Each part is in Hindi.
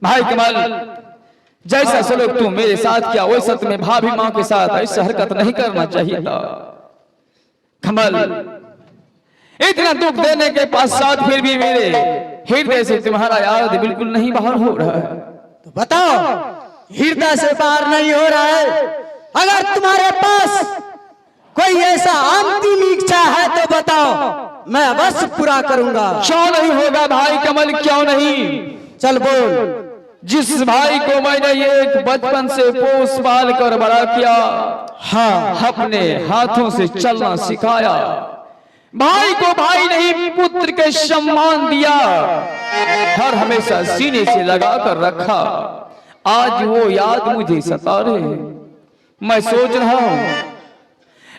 भाई कमल, जैसा सलूक तू मेरे साथ किया वैसा तुम्हें भाभी मां के साथ ऐसा हरकत नहीं करना चाहिए था। कमल, इतना दुख देने के पश्चात फिर भी मेरे हृदय से तुम्हारा याद बिल्कुल नहीं बाहर हो रहा है। तो बताओ, हृदय से बाहर नहीं हो रहा है? अगर तुम्हारे पास कोई ऐसा अंतिम इच्छा है तो बताओ, मैं अवश्य पूरा करूंगा। क्यों नहीं होगा भाई कमल, क्यों नहीं? चल बोल। जिस भाई को मैंने एक बचपन से पोस पाल कर बड़ा किया, हाँ, अपने हाथों से चलना सिखाया, भाई को भाई नहीं पुत्र के सम्मान दिया, हर हमेशा सीने से लगा कर रखा, आज वो याद मुझे सता रहे। मैं सोच रहा हूं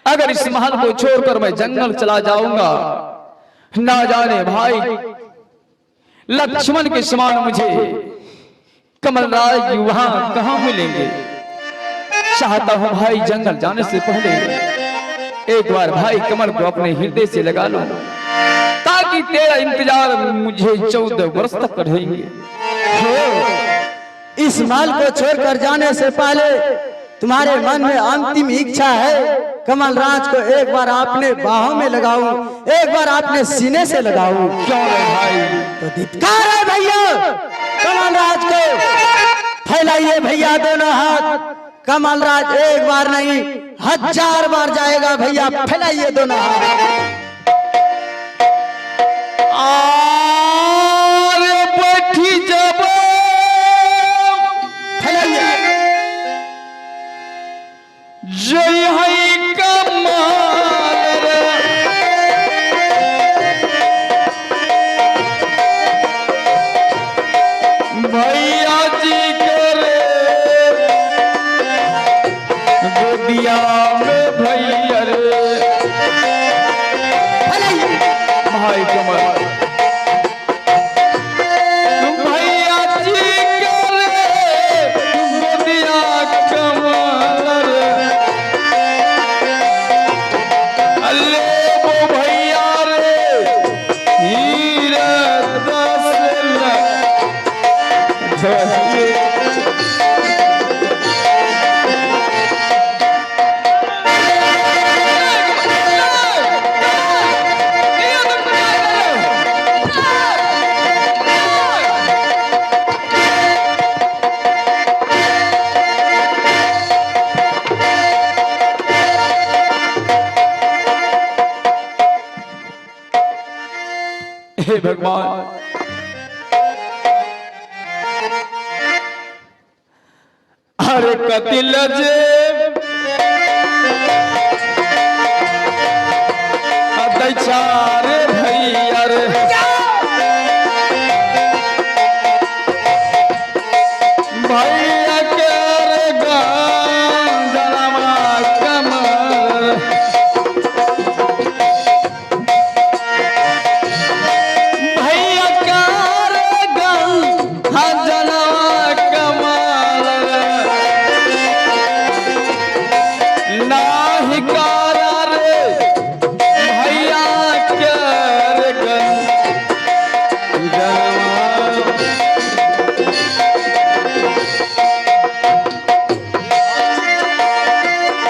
अगर इस महल को छोड़कर मैं जंगल चला जाऊंगा, ना जाने भाई लक्ष्मण के समान मुझे कमलराज वहां कहां मिलेंगे। चाहता हूं भाई जंगल जाने से पहले एक बार भाई कमल को अपने हृदय से लगा लो, ताकि तेरा इंतजार मुझे 14 वर्ष तक रहेंगे। इस महल को छोड़कर जाने से पहले तुम्हारे मन में अंतिम इच्छा है कमलराज को एक बार अपने बाहों में लगाऊं, एक बार अपने सीने से लगाऊं। क्यों रे भाई? तो धिक्कार है भैया कमलराज को। फैलाइए भैया दोनों हाथ। कमलराज एक बार नहीं 1000 बार जाएगा भैया। फैलाइए दोनों हाथ। बैठी जब फैलाइए। जय है कमाल भैया जी करे गोदिया में भैया रे। भाई कमल, भैया जी करे गोदिया कमल रे। अल्ले वो भैया रे हीरे दस हे भगवान, अरे कतिल जे दैचारे भैया रे। भैया के रे गंजनमा कमल, भैया का रे गंजनमा कमल, नाही कारा रे भैया के रे गंजनमा।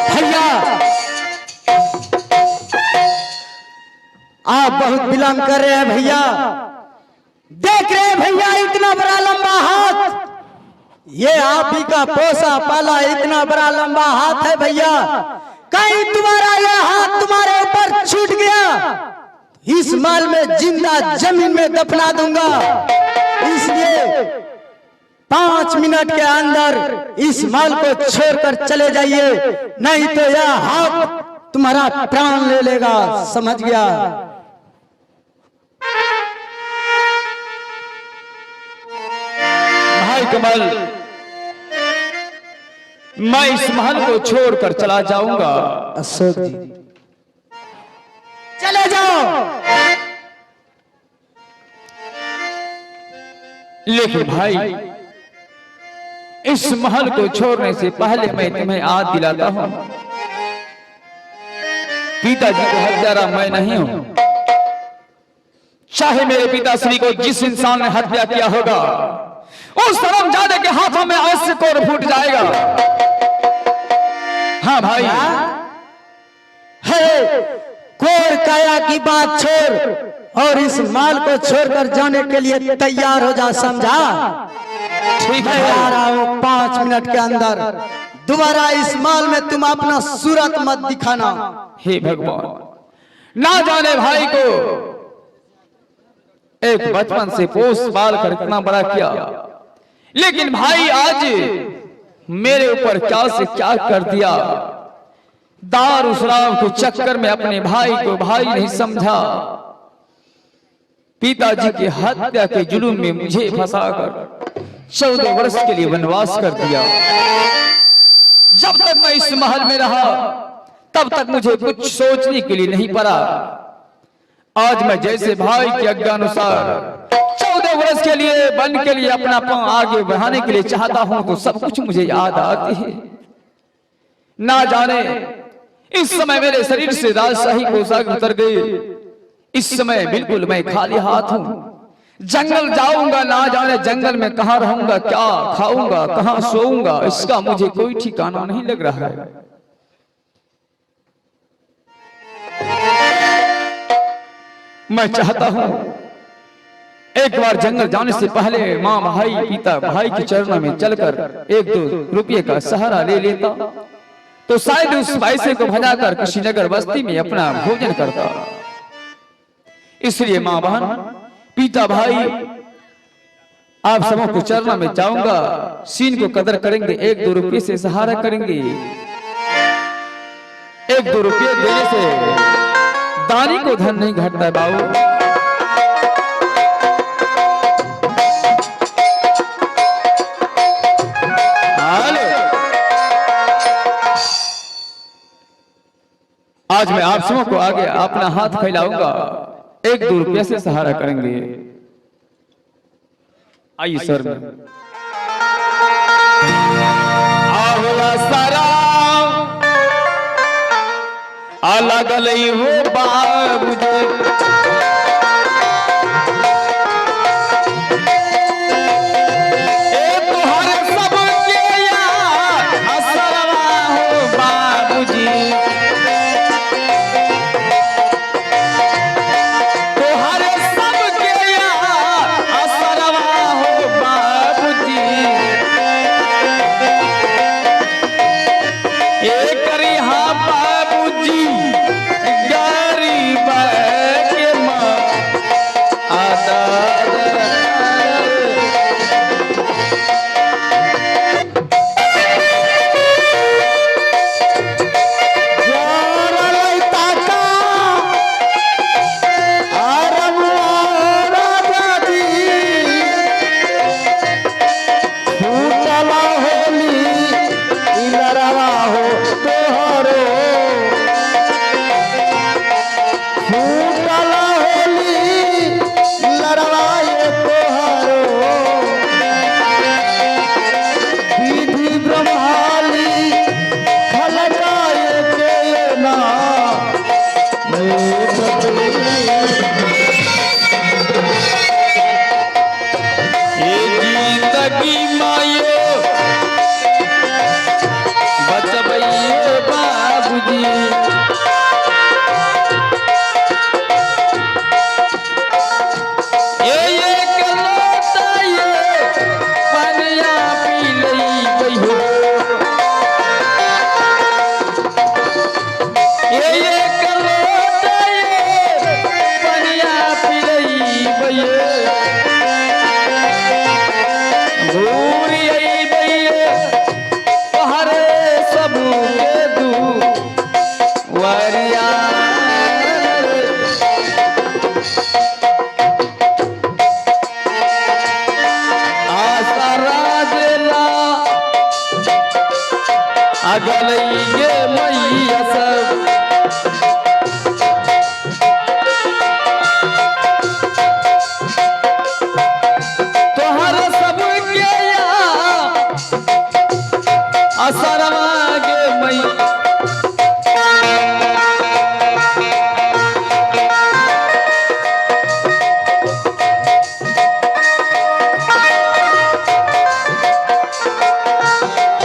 भैया आप बहुत विलंब कर रहे हैं भैया। देख रहे हैं भैया इतना बड़ा लंबा हाथ, ये आप ही का पोसा पाला इतना बड़ा लंबा हाथ है भैया। कहीं तुम्हारा यह हाथ तुम्हारे ऊपर छूट गया इस माल में जिंदा जमीन में दफना दूंगा। इसलिए 5 मिनट के अंदर इस माल को छोड़कर चले जाइए, नहीं तो यह हाथ तुम्हारा प्राण ले लेगा। समझ गया? भाई कमल, मैं इस महल को छोड़कर चला जाऊंगा। अशोक जी चले जाओ। लेकिन भाई इस महल को छोड़ने से पहले मैं तुम्हें याद दिलाता हूं, पिताजी को हत्यारा मैं नहीं हूं। चाहे मेरे पिताश्री को जिस इंसान ने हत्या किया होगा उस हरामजादे के हाथों में अवश्य कोर फूट जाएगा। हाँ भाई, है कोर काया की बात छोड़ और इस माल को छोड़कर जाने के लिए तैयार हो जा, समझा? ठीक मैं है आ रहा हूँ 5 मिनट के अंदर। दोबारा इस माल में तुम अपना सूरत मत दिखाना। हे भगवान, ना जाने भाई को एक बचपन से पोस पाल कर इतना बड़ा किया, लेकिन भाई आज मेरे ऊपर क्या से क्या कर दिया। दारू शराब के चक्कर में अपने भाई को भाई नहीं समझा, पिताजी की हत्या के जुलूम में मुझे फंसाकर 14 वर्ष के लिए वनवास कर दिया। जब तक मैं इस महल में रहा तब तक मुझे कुछ सोचने के लिए नहीं पड़ा। आज मैं जैसे भाई के आज्ञानुसार 14 वर्ष के लिए बन के लिए अपना पांव आगे बढ़ाने के लिए चाहता हूं तो सब कुछ मुझे याद आती है। ना जाने इस समय मेरे शरीर से राजशाही पोशाक उतर गई। इस समय बिल्कुल मैं खाली हाथ हूं। जंगल जाऊंगा, ना जाने जंगल में कहां रहूंगा, क्या खाऊंगा, कहां सोऊंगा, इसका मुझे कोई ठिकाना नहीं लग रहा है। मैं चाहता हूं एक बार जंगल जाने से पहले माँ भाई पिता भाई के चरणों में चलकर 1-2 रुपये का सहारा ले लेता तो शायद उस पैसे को भजाकर किसी नगर बस्ती में अपना भोजन करता। इसलिए माँ बहन पिता भाई आप सबों को चरणों में जाऊंगा, सीन को कदर करेंगे, 1-2 रुपये से सहारा करेंगे। 1-2 रुपये देने से दानी को धन नहीं घटता है बाबू। आज मैं आप सबों को आगे अपना हाथ फैलाऊंगा, 1-2 रुपये से सहारा करेंगे। आइए सर में अलग लई हो बाबूजी,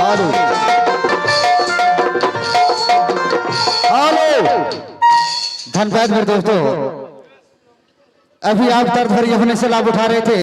हेलो हेलो। धन्यवाद मेरे दोस्तों, अभी आप दर्द भरी अपने से लाभ उठा रहे थे।